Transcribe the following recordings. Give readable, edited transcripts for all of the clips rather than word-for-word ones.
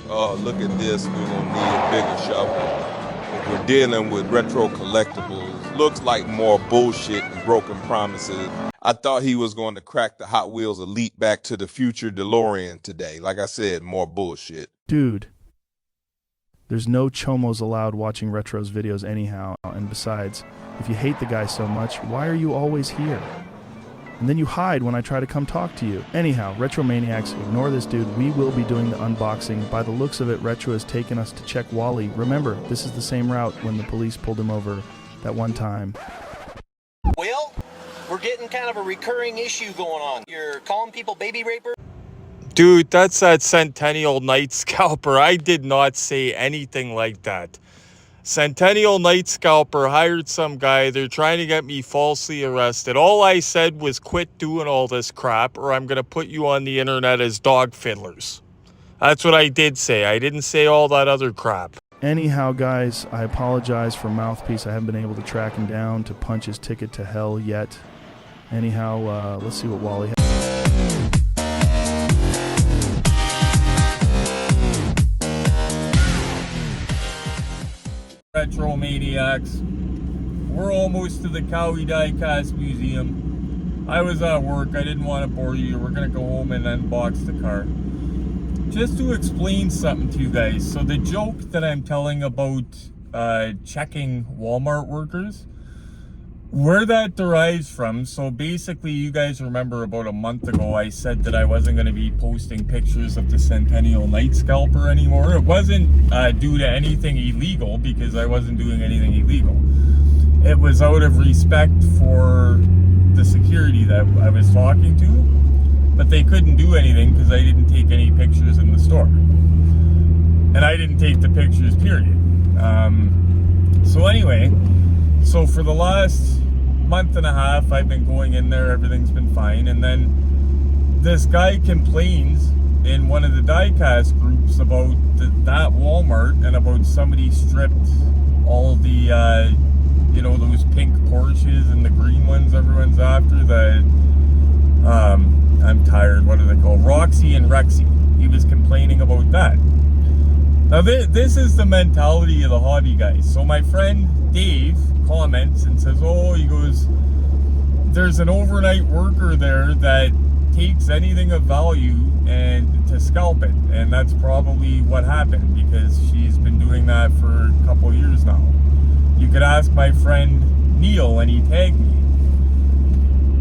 look at this, we're gonna need a bigger shovel. If we're dealing with retro collectibles, looks like more bullshit and broken promises. I thought he was going to crack the Hot Wheels Elite Back to the Future DeLorean today. Like I said, more bullshit. Dude, there's no chomos allowed watching Retro's videos anyhow, and besides, if you hate the guy so much, why are you always here? And then you hide when I try to come talk to you. Anyhow, Retro Maniacs, ignore this dude. We will be doing the unboxing. By the looks of it, Retro has taken us to check Wally. Remember, this is the same route when the police pulled him over that one time. Well, we're getting kind of a recurring issue going on. You're calling people baby raper? Dude, that's that Centennial Night Scalper. I did not say anything like that. Centennial Night Scalper hired some guy. They're trying to get me falsely arrested. All I said was quit doing all this crap or I'm going to put you on the internet as dog fiddlers. That's what I did say. I didn't say all that other crap. Anyhow, guys, I apologize for Mouthpiece. I haven't been able to track him down to punch his ticket to hell yet. Anyhow, let's see what Wally has. Retro Maniacs. We're almost to the Cowie Diecast Museum. I was at work. I didn't want to bore you. We're going to go home and unbox the car. Just to explain something to you guys. So the joke that I'm telling about checking Walmart workers, where that derives from, so basically you guys remember about a month ago I said that I wasn't going to be posting pictures of the Centennial Night Scalper anymore. It wasn't due to anything illegal because I wasn't doing anything illegal. It was out of respect for the security that I was talking to, but they couldn't do anything because I didn't take any pictures in the store. And I didn't take the pictures, period. So anyway, so for the last month and a half, I've been going in there, everything's been fine, and then this guy complains in one of the diecast groups about that Walmart and about somebody stripped all the, you know, those pink Porsches and the green ones everyone's after, the, I'm tired, what are they called? Roxy and Rexy. He was complaining about that. Now this is the mentality of the hobby guys. So my friend Dave comments and says, oh, he goes, there's an overnight worker there that takes anything of value and to scalp it, and that's probably what happened because she's been doing that for a couple years now. You could ask my friend Neil, and he tagged me,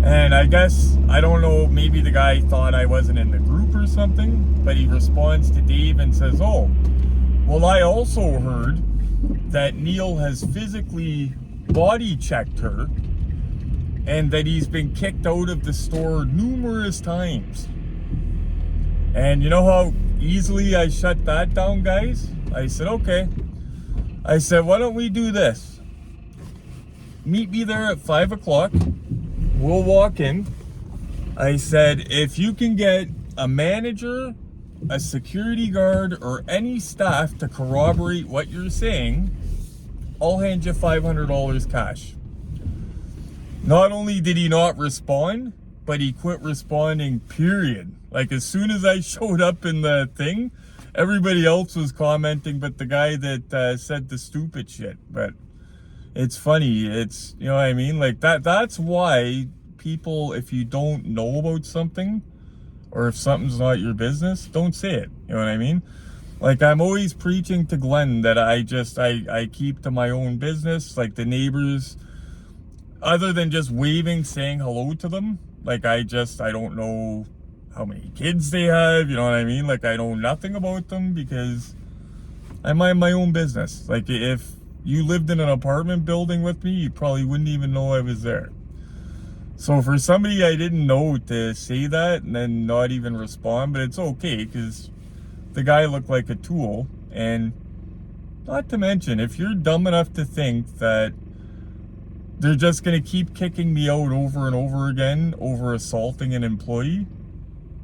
and I guess, I don't know, maybe the guy thought I wasn't in the group or something, but he responds to Dave and says, oh, well, I also heard that Neil has physically body checked her and that he's been kicked out of the store numerous times. And you know how easily I shut that down, guys? I said, okay. I said, why don't we do this? Meet me there at 5 o'clock. We'll walk in. I said, if you can get a manager, a security guard, or any staff to corroborate what you're saying, I'll hand you $500 cash. Not only did he not respond, but he quit responding, period. Like, as soon as I showed up in the thing, everybody else was commenting, but the guy that said the stupid shit. But it's funny, it's, you know what I mean? Like, that's why people, if you don't know about something, or if something's not your business, don't say it. You know what I mean? Like, I'm always preaching to Glenn that I keep to my own business. Like, the neighbors, other than just waving, saying hello to them, like, I don't know how many kids they have, you know what I mean? Like, I know nothing about them because I mind my own business. Like, if you lived in an apartment building with me, you probably wouldn't even know I was there. So for somebody I didn't know to say that and then not even respond, but it's okay because the guy looked like a tool. And not to mention, if you're dumb enough to think that they're just going to keep kicking me out over and over again over assaulting an employee,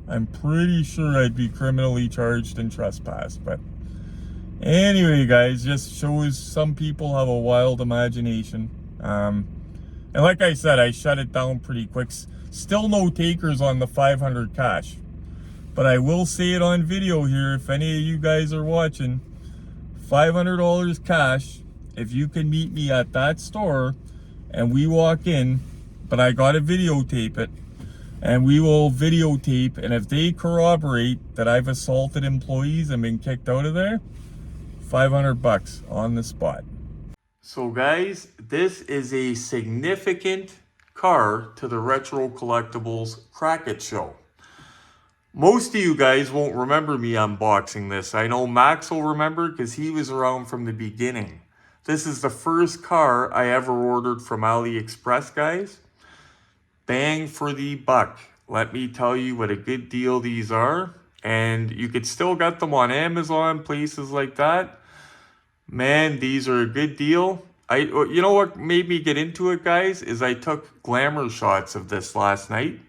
I'm pretty sure I'd be criminally charged and trespassed. But anyway, guys, just shows some people have a wild imagination. And like I said, I shut it down pretty quick. Still no takers on the 500 cash. but I will say it on video here if any of you guys are watching. $500 cash if you can meet me at that store and we walk in, but I gotta videotape it, and we will videotape, and if they corroborate that I've assaulted employees and been kicked out of there, $500 on the spot. So guys, this is a significant car to the Retro Collectibles Crack It show. Most of you guys won't remember me unboxing this. I know Max will remember because he was around from the beginning. This is the first car I ever ordered from AliExpress, guys. Bang for the buck. Let me tell you what a good deal these are. And you could still get them on Amazon, places like that. Man, these are a good deal. You know what made me get into it, guys, is I took glamour shots of this last night.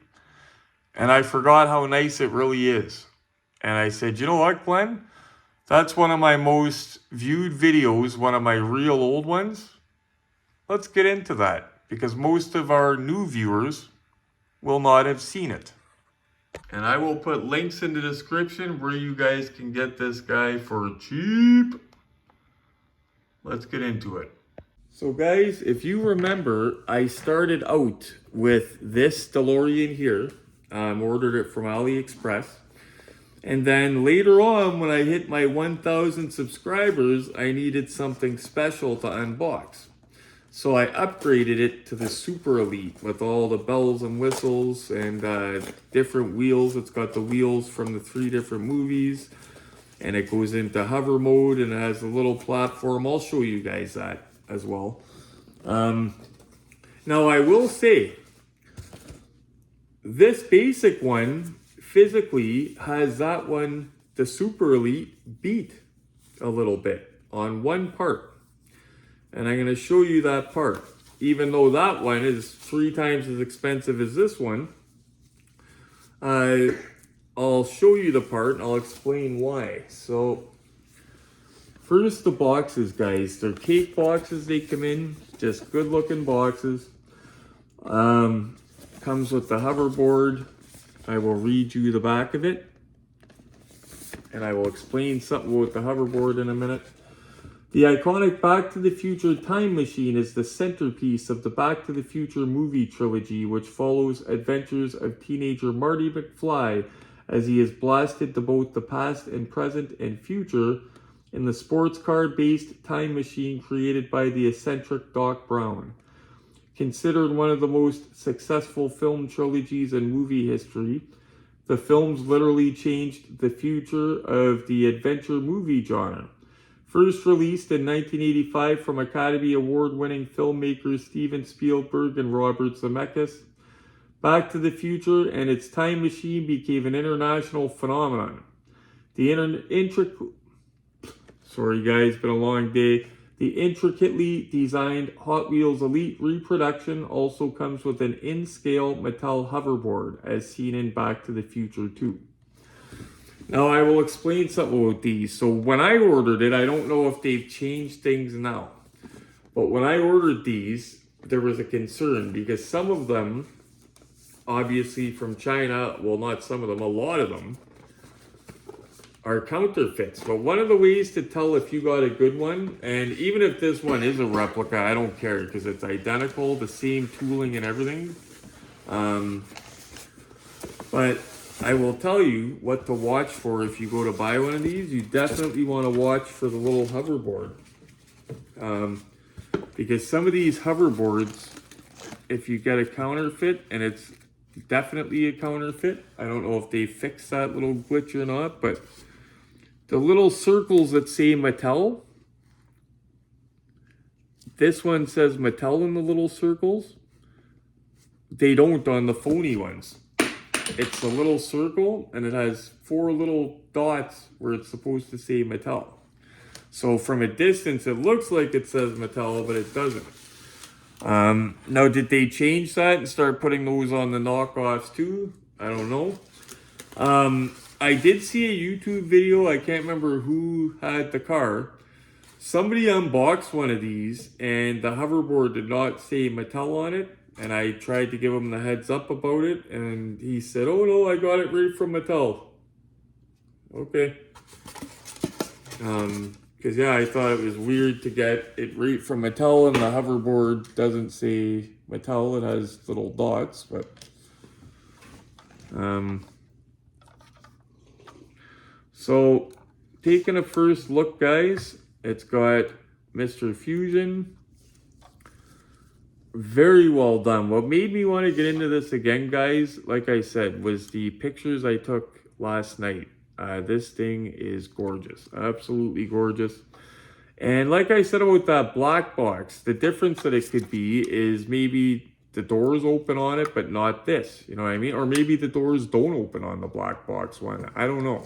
And I forgot how nice it really is. And I said, you know what, Glenn? That's one of my most viewed videos, one of my real old ones. Let's get into that, because most of our new viewers will not have seen it. And I will put links in the description where you guys can get this guy for cheap. Let's get into it. So guys, if you remember, I started out with this DeLorean here. Ordered it from AliExpress. And then later on, when I hit my 1,000 subscribers, I needed something special to unbox. So I upgraded it to the Super Elite with all the bells and whistles and different wheels. It's got the wheels from the 3 different movies. And it goes into hover mode and it has a little platform. I'll show you guys that as well. Now I will say, this basic one physically has that one, the Super Elite, beat a little bit on one part. And I'm going to show you that part. Even though that one is 3 times as expensive as this one, I'll show you the part and I'll explain why. So first, the boxes, guys. They're cake boxes they come in. Just good looking boxes. Comes with the hoverboard. I will read you the back of it. And I will explain something with the hoverboard in a minute. The iconic Back to the Future time machine is the centerpiece of the Back to the Future movie trilogy, which follows adventures of teenager Marty McFly as he is blasted to both the past and present and future in the sports car-based time machine created by the eccentric Doc Brown. Considered one of the most successful film trilogies in movie history, the films literally changed the future of the adventure movie genre. First released in 1985 from Academy Award-winning filmmakers Steven Spielberg and Robert Zemeckis, Back to the Future and its time machine became an international phenomenon. Sorry guys, been a long day. The intricately designed Hot Wheels Elite reproduction also comes with an in-scale Mattel hoverboard, as seen in Back to the Future 2. Now I will explain something with these. So when I ordered it, I don't know if they've changed things now. But when I ordered these, there was a concern because some of them, obviously from China, well not some of them, a lot of them, are counterfeits. But one of the ways to tell if you got a good one, and even if this one is a replica, I don't care because it's identical, the same tooling and everything. But I will tell you what to watch for if you go to buy one of these. You definitely want to watch for the little hoverboard. Because some of these hoverboards, if you get a counterfeit, and it's definitely a counterfeit, I don't know if they fixed that little glitch or not, but the little circles that say Mattel, this one says Mattel in the little circles. They don't on the phony ones. It's a little circle and it has 4 little dots where it's supposed to say Mattel. So from a distance, it looks like it says Mattel, but it doesn't. Now, did they change that and start putting those on the knockoffs too? I don't know. I did see a YouTube video. I can't remember who had the car. Somebody unboxed one of these and the hoverboard did not say Mattel on it. And I tried to give him the heads up about it. And he said, oh no, I got it right from Mattel. Okay. Because yeah, I thought it was weird to get it right from Mattel, and the hoverboard doesn't say Mattel, it has little dots, but so taking a first look, guys, it's got Mr. Fusion. Very well done. What made me want to get into this again, guys, like I said, was the pictures I took last night. This thing is gorgeous, absolutely gorgeous. And like I said about that black box, the difference that it could be is maybe the doors open on it, but not this, you know what I mean? Or maybe the doors don't open on the black box one, I don't know.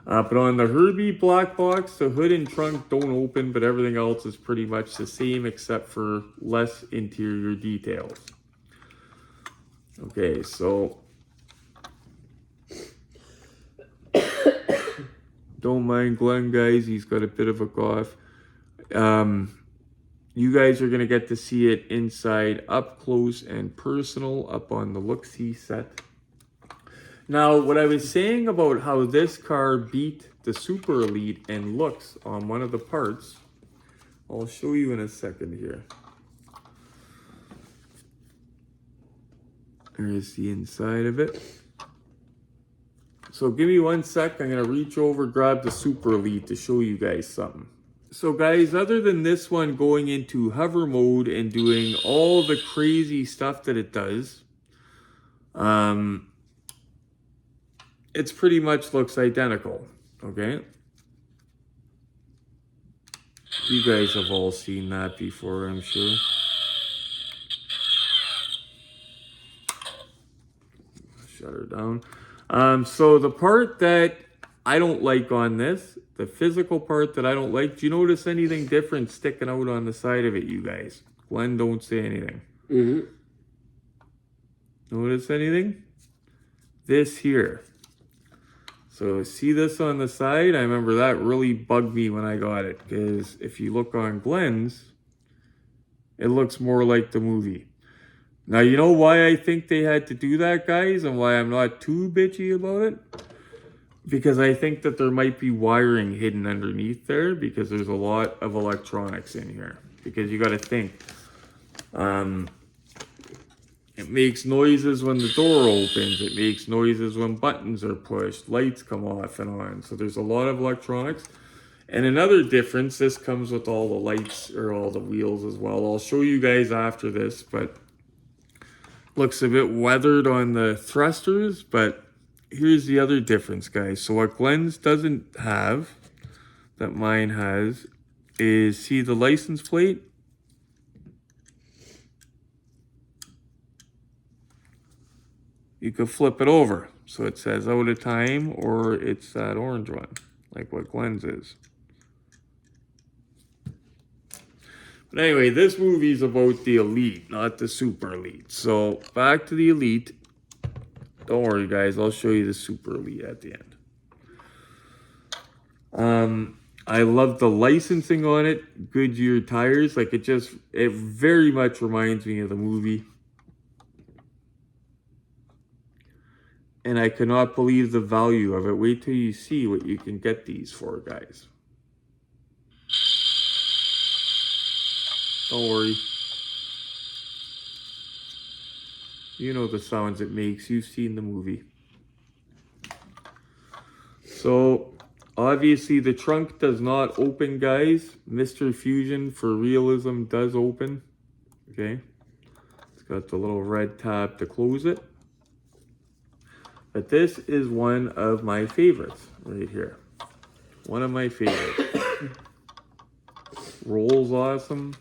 But on the Herbie black box, the hood and trunk don't open, but everything else is pretty much the same except for less interior details. Okay, so don't mind Glenn, guys, he's got a bit of a cough. You guys are going to get to see it inside up close and personal up on the LookSee Set. Now, what I was saying about how this car beat the Super Elite in looks on one of the parts, I'll show you in a second here. There's the inside of it. So give me 1 sec, I'm going to reach over, grab the Super Elite to show you guys something. So guys, other than this one going into hover mode and doing all the crazy stuff that it does, it's pretty much looks identical, okay? You guys have all seen that before, I'm sure. Shut her down. So the part that I don't like on this, the physical part that I don't like, do you notice anything different sticking out on the side of it, you guys? Glenn, don't say anything. Notice anything? This here. So see this on the side? I remember that really bugged me when I got it, because if you look on Glenn's, it looks more like the movie. Now, you know why I think they had to do that, guys, and why I'm not too bitchy about it? Because I think that there might be wiring hidden underneath there, because there's a lot of electronics in here. Because you got to think, it makes noises when the door opens. It makes noises when buttons are pushed. Lights come off and on. So there's a lot of electronics. And another difference, this comes with all the lights or all the wheels as well. I'll show you guys after this, but looks a bit weathered on the thrusters. But here's the other difference, guys. So what Glenn's doesn't have, that mine has, is see the license plate? You could flip it over. So it says out of time, or it's that orange one, like what Glenn's is. But anyway, this movie's about the Elite, not the Super Elite. So back to the Elite. Don't worry, guys. I'll show you the Super Elite at the end. I love the licensing on it. Goodyear tires. Like it very much reminds me of the movie. And I cannot believe the value of it. Wait till you see what you can get these for, guys. Don't worry. You know the sounds it makes. You've seen the movie. So, obviously the trunk does not open, guys. Mr. Fusion for realism does open. Okay. It's got the little red tab to close it. But this is one of my favorites right here. One of my favorites. Rolls awesome.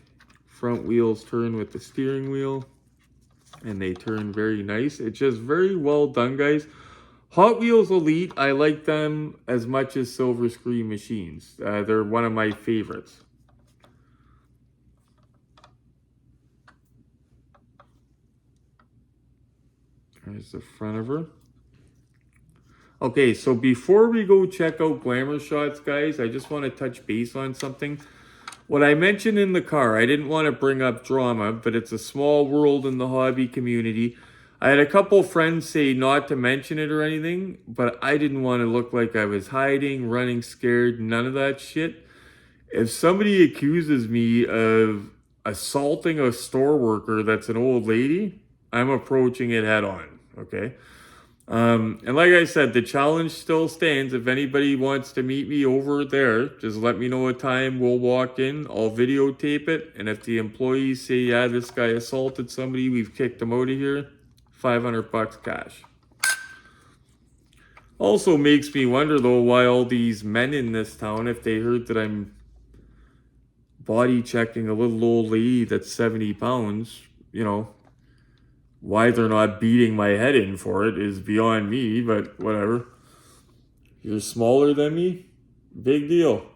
Front wheels turn with the steering wheel. And they turn very nice. It's just very well done, guys. Hot Wheels Elite, I like them as much as Silver Screen Machines. They're one of my favorites. There's the front of her. Okay, so before we go check out Glamour Shots, guys, I just want to touch base on something. What I mentioned in the car, I didn't want to bring up drama, but it's a small world in the hobby community. I had a couple friends say not to mention it or anything, but I didn't want to look like I was hiding, running scared, none of that shit. If somebody accuses me of assaulting a store worker that's an old lady, I'm approaching it head on, okay? And like I said, the challenge still stands. If anybody wants to meet me over there, just let me know a time. We'll walk in, I'll videotape it, and if the employees say, yeah, this guy assaulted somebody, we've kicked him out of here, $500 cash. Also makes me wonder though why all these men in this town, if they heard that I'm body checking a little old lady that's 70 pounds, you know, why they're not beating my head in for it is beyond me, but whatever. You're smaller than me? Big deal.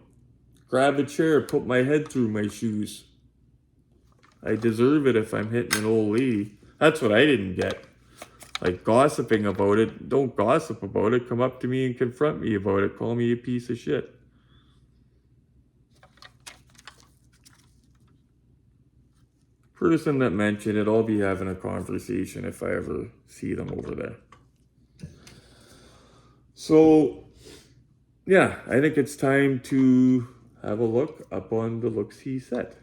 Grab a chair, put my head through my shoes. I deserve it if I'm hitting an old lady. That's what I didn't get. Like gossiping about it. Don't gossip about it. Come up to me and confront me about it. Call me a piece of shit. Person that mentioned it, I'll be having a conversation if I ever see them over there. So, yeah, I think it's time to have a look up on the LookSee Set.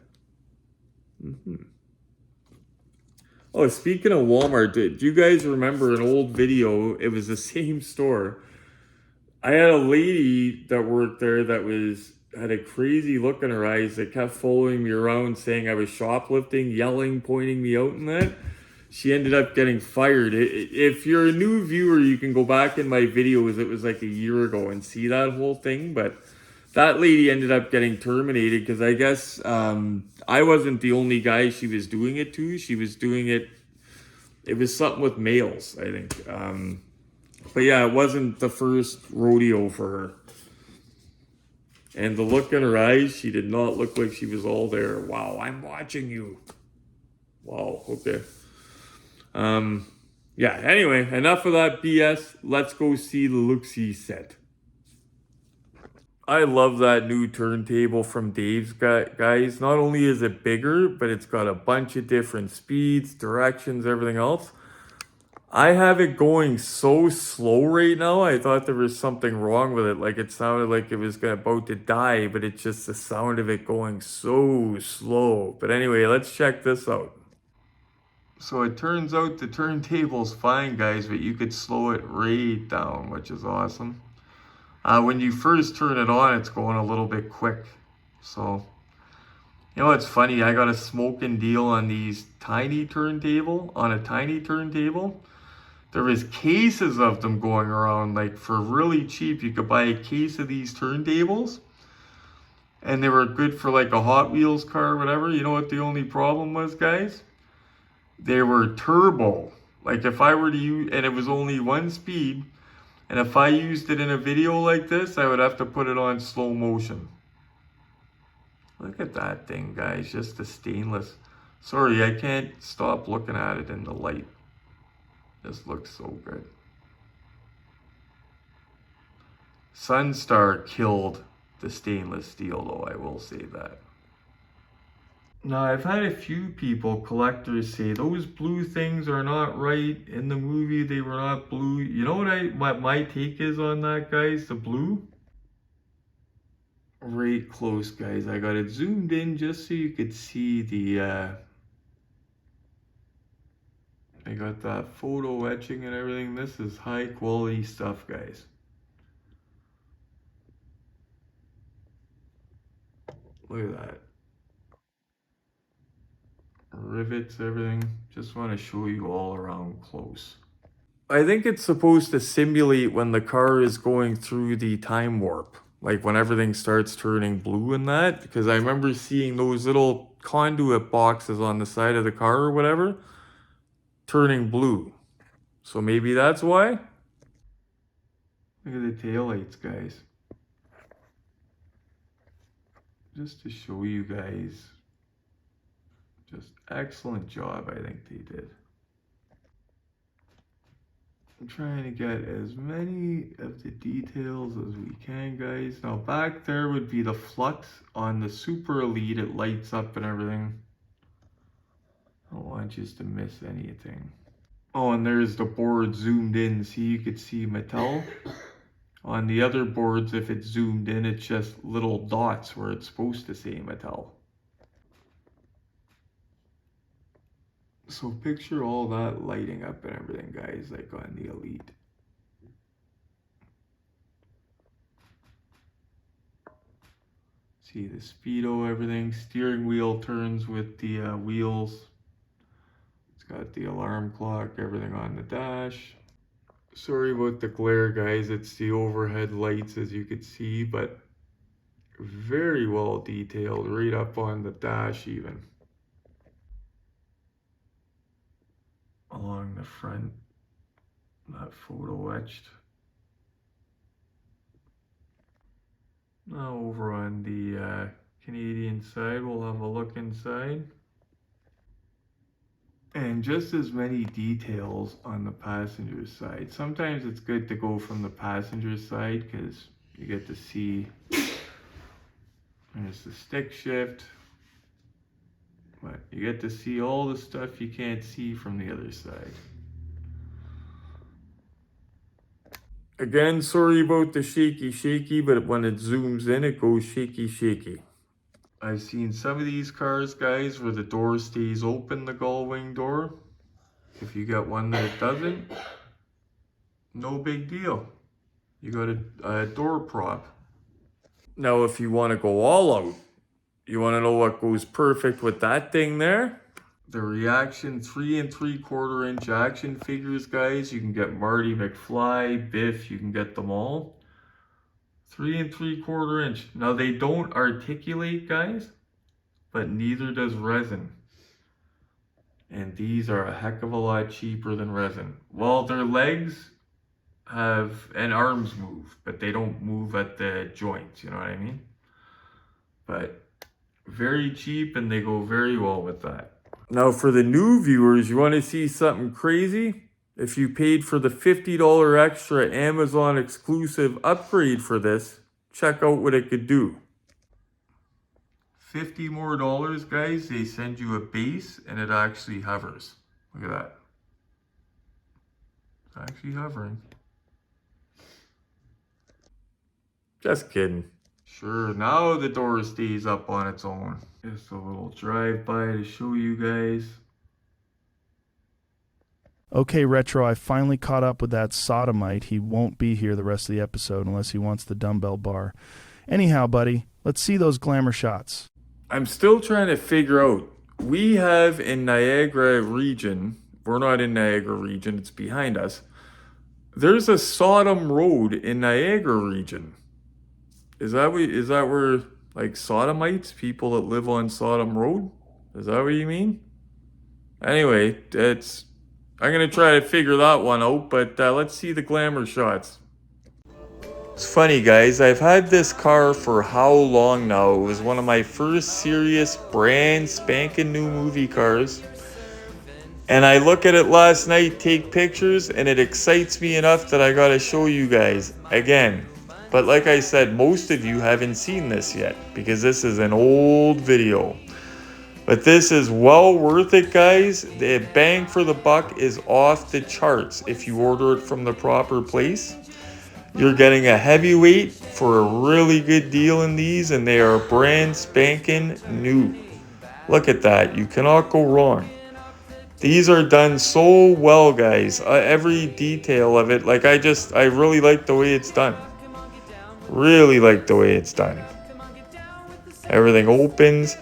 Oh, speaking of Walmart, do you guys remember an old video? It was the same store. I had a lady that worked there that had a crazy look in her eyes that kept following me around saying I was shoplifting, yelling, pointing me out and that. She ended up getting fired. If you're a new viewer, you can go back in my videos. It was like a year ago and see that whole thing. But that lady ended up getting terminated because I guess I wasn't the only guy she was doing it to. She was doing it. It was something with males, I think. But yeah, it wasn't the first rodeo for her. And the look in her eyes, she did not look like she was all there. Wow, I'm watching you. Wow, okay. Yeah, anyway, enough of that BS. Let's go see the LookSee Set. I love that new turntable from Dave's, guys. Not only is it bigger, but it's got a bunch of different speeds, directions, everything else. I have it going so slow right now. I thought there was something wrong with it. Like it sounded like it was about to die, but it's just the sound of it going so slow. But anyway, let's check this out. So it turns out the turntable's fine, guys, but you could slow it right down, which is awesome. When you first turn it on, it's going a little bit quick. So, you know what's funny? I got a smoking deal on a tiny turntable. There was cases of them going around, like for really cheap. You could buy a case of these turntables and they were good for like a Hot Wheels car or whatever. You know what the only problem was, guys? They were turbo. Like if I were to use, and it was only one speed, and if I used it in a video like this, I would have to put it on slow motion. Look at that thing, guys, just the stainless. Sorry, I can't stop looking at it in the light. This looks so good. Sunstar killed the stainless steel though, I will say that. Now, I've had a few people, collectors, say those blue things are not right. In the movie, they were not blue. You know what my take is on that, guys? The blue? Right close, guys. I got it zoomed in just so you could see the... I got that photo etching and everything. This is high quality stuff, guys. Look at that. Rivets, everything. Just want to show you all around close. I think it's supposed to simulate when the car is going through the time warp. Like when everything starts turning blue and that. Because I remember seeing those little conduit boxes on the side of the car or whatever turning blue. So maybe that's why? Look at the taillights, guys. Just to show you guys. Just excellent job, I think they did. I'm trying to get as many of the details as we can, guys. Now back there would be the flux on the Super Elite. It lights up and everything. I don't want you to miss anything. Oh, and there's the board zoomed in, so you could see Mattel. On the other boards, if it's zoomed in, it's just little dots where it's supposed to say Mattel. So picture all that lighting up and everything, guys, like on the Elite. See the speedo, everything. Steering wheel turns with the wheels. It's got the alarm clock, everything on the dash. Sorry about the glare, guys. It's the overhead lights, as you could see, but very well detailed right up on the dash even. Along the front, that photo etched. Now over on the Canadian side, we'll have a look inside. And just as many details on the passenger side. Sometimes it's good to go from the passenger side because you get to see, there's the stick shift, but you get to see all the stuff you can't see from the other side. Again, sorry about the shaky, but when it zooms in, it goes shaky. I've seen some of these cars, guys, where the door stays open, the gull wing door. If you got one that it doesn't, no big deal. You got a door prop. Now, if you want to go all out, you want to know what goes perfect with that thing there? The Reaction 3 3/4 inch action figures, guys. You can get Marty McFly, Biff, you can get them all. 3 3/4 inch. Now they don't articulate, guys, but neither does resin. And these are a heck of a lot cheaper than resin. Well, their legs have, and arms move, but they don't move at the joints, you know what I mean? But very cheap, and they go very well with that. Now for the new viewers, you want to see something crazy? If you paid for the $50 extra Amazon exclusive upgrade for this, check out what it could do. $50 more, guys, they send you a base and it actually hovers. Look at that. It's actually hovering. Just kidding. Sure, now the door stays up on its own. Just a little drive-by to show you guys. Okay, Retro, I finally caught up with that sodomite. He won't be here the rest of the episode unless he wants the dumbbell bar. Anyhow, buddy, let's see those glamour shots. I'm still trying to figure out. We have in Niagara region, we're not in Niagara region, it's behind us. There's a Sodom Road in Niagara region. Is that where, like, sodomites, people that live on Sodom Road? Is that what you mean? Anyway, I'm going to try to figure that one out, but let's see the glamour shots. It's funny, guys. I've had this car for how long now? It was one of my first serious brand spanking new movie cars. And I look at it last night, take pictures, and it excites me enough that I got to show you guys again. But like I said, most of you haven't seen this yet because this is an old video. But this is well worth it, guys. The bang for the buck is off the charts if you order it from the proper place. You're getting a heavyweight for a really good deal in these, and they are brand spanking new. Look at that. You cannot go wrong. These are done so well, guys. Every detail of it, like I really like the way it's done. Really like the way it's done. Everything opens.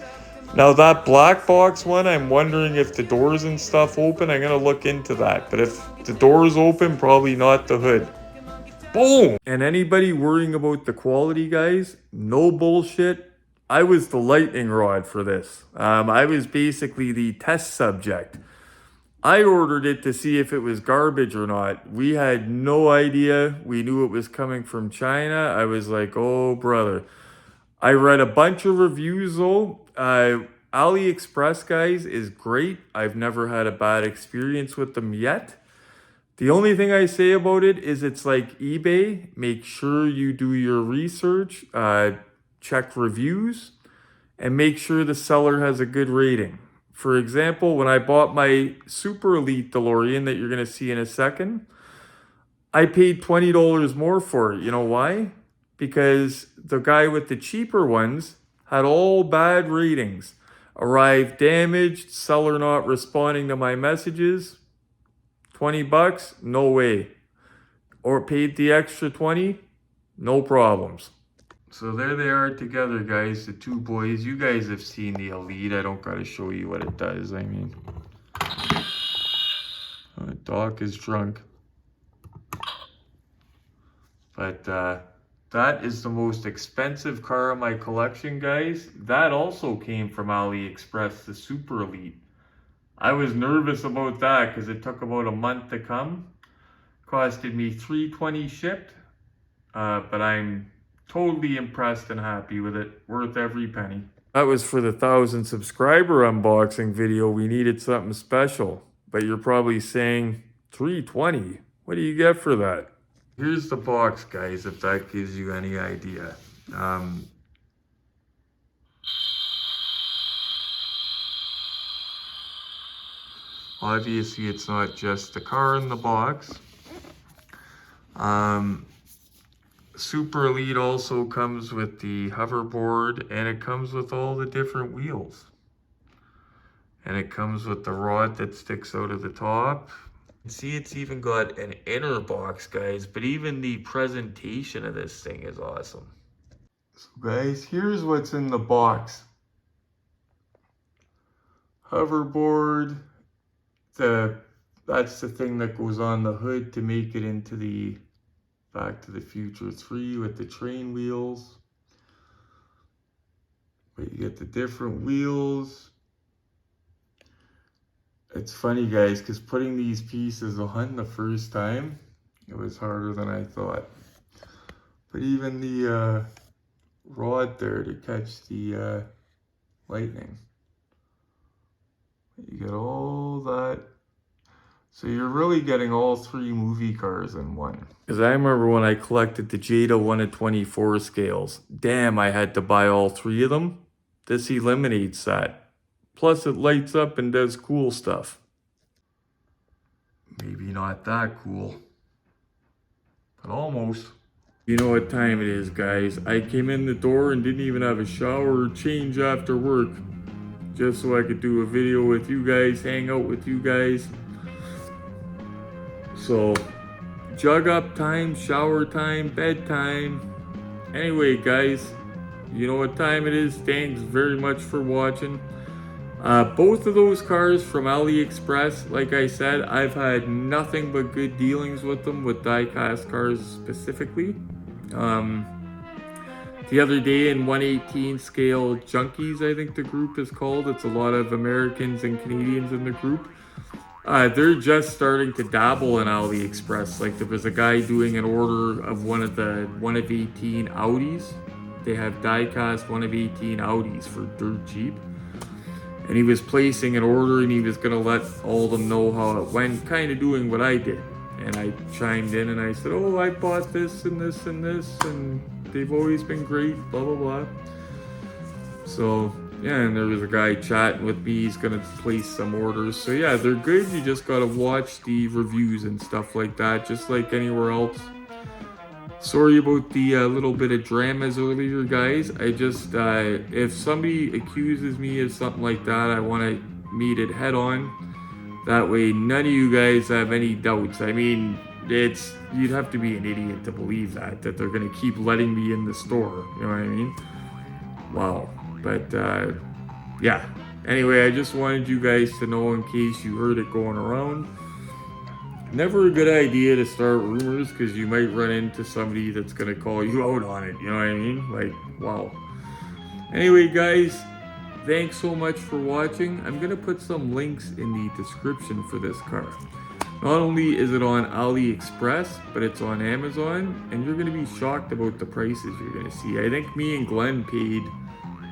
Now that black box one, I'm wondering if the doors and stuff open. I'm going to look into that. But if the doors open, probably not the hood. Boom! And anybody worrying about the quality, guys, no bullshit. I was the lightning rod for this. I was basically the test subject. I ordered it to see if it was garbage or not. We had no idea. We knew it was coming from China. I was like, oh, brother. I read a bunch of reviews, though. AliExpress, guys, is great. I've never had a bad experience with them yet. The only thing I say about it is it's like eBay. Make sure you do your research, check reviews, and make sure the seller has a good rating. For example, when I bought my Super Elite DeLorean that you're going to see in a second, I paid $20 more for it. You know why? Because the guy with the cheaper ones had all bad ratings. Arrived damaged, seller not responding to my messages. 20 bucks? No way. Or paid the extra 20? No problems. So there they are together, guys, the two boys. You guys have seen the Elite. I don't gotta show you what it does. I mean, Doc is drunk. But that is the most expensive car in my collection, guys. That also came from AliExpress, the Super Elite. I was nervous about that because it took about a month to come. Costed me $320 shipped, but I'm totally impressed and happy with it. Worth every penny. That was for the 1,000 subscriber unboxing video. We needed something special, but you're probably saying $320. What do you get for that? Here's the box, guys, if that gives you any idea. Obviously, it's not just the car in the box. Super Elite also comes with the hoverboard, and it comes with all the different wheels. And it comes with the rod that sticks out of the top. See, it's even got an inner box, guys, but even the presentation of this thing is awesome. So guys, here's what's in the box. Hoverboard, that's the thing that goes on the hood to make it into the Back to the Future 3 with the train wheels. But you get the different wheels. It's funny, guys, because putting these pieces on the first time, it was harder than I thought. But even the rod there to catch the lightning. You get all that. So you're really getting all three movie cars in one. Because I remember when I collected the Jada 1/24 scales. Damn, I had to buy all three of them. This eliminates that. Plus it lights up and does cool stuff. Maybe not that cool, but almost. You know what time it is, guys. I came in the door and didn't even have a shower or change after work. Just so I could do a video with you guys, hang out with you guys. So, jug up time, shower time, bedtime. Anyway, guys, you know what time it is. Thanks very much for watching. Both of those cars from AliExpress, like I said, I've had nothing but good dealings with them, with die-cast cars specifically. The other day in 1/18 scale Junkies, I think the group is called. It's a lot of Americans and Canadians in the group. They're just starting to dabble in AliExpress. Like there was a guy doing an order of one of 18 Audis. They have die-cast 1/18 Audis for dirt cheap. And he was placing an order and he was gonna let all of them know how it went, kind of doing what I did. And I chimed in and I said, oh, I bought this and this and this, and they've always been great, blah, blah, blah. So, yeah, and there was a guy chatting with me, he's gonna place some orders. So yeah, they're good, you just gotta watch the reviews and stuff like that, just like anywhere else. Sorry about the little bit of dramas earlier, guys. I just, if somebody accuses me of something like that, I want to meet it head on. That way, none of you guys have any doubts. I mean, you'd have to be an idiot to believe that they're going to keep letting me in the store. You know what I mean? Wow. But, yeah. Anyway, I just wanted you guys to know in case you heard it going around. Never a good idea to start rumors because you might run into somebody that's going to call you out on it. You know what I mean? Like, wow. Anyway, guys, thanks so much for watching. I'm going to put some links in the description for this car. Not only is it on AliExpress, but it's on Amazon. And you're going to be shocked about the prices you're going to see. I think me and Glenn paid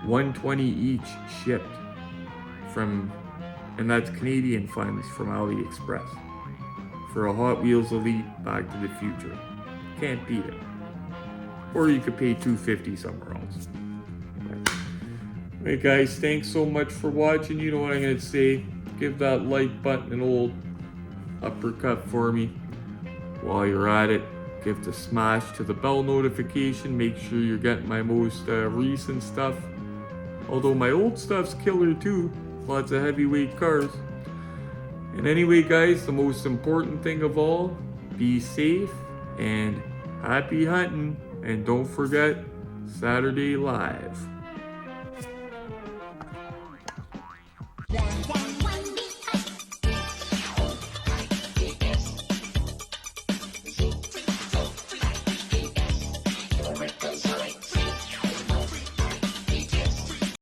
$120 each shipped from, and that's Canadian funds from AliExpress. For a Hot Wheels Elite Back to the Future. Can't beat it. Or you could pay $250 somewhere else. Hey guys, thanks so much for watching. You know what I'm going to say. Give that like button an old uppercut for me. While you're at it, give the smash to the bell notification. Make sure you're getting my most recent stuff. Although my old stuff's killer too. Lots of heavyweight cars. And anyway guys, the most important thing of all, be safe and happy hunting. And don't forget, Saturday Live. One, one, one.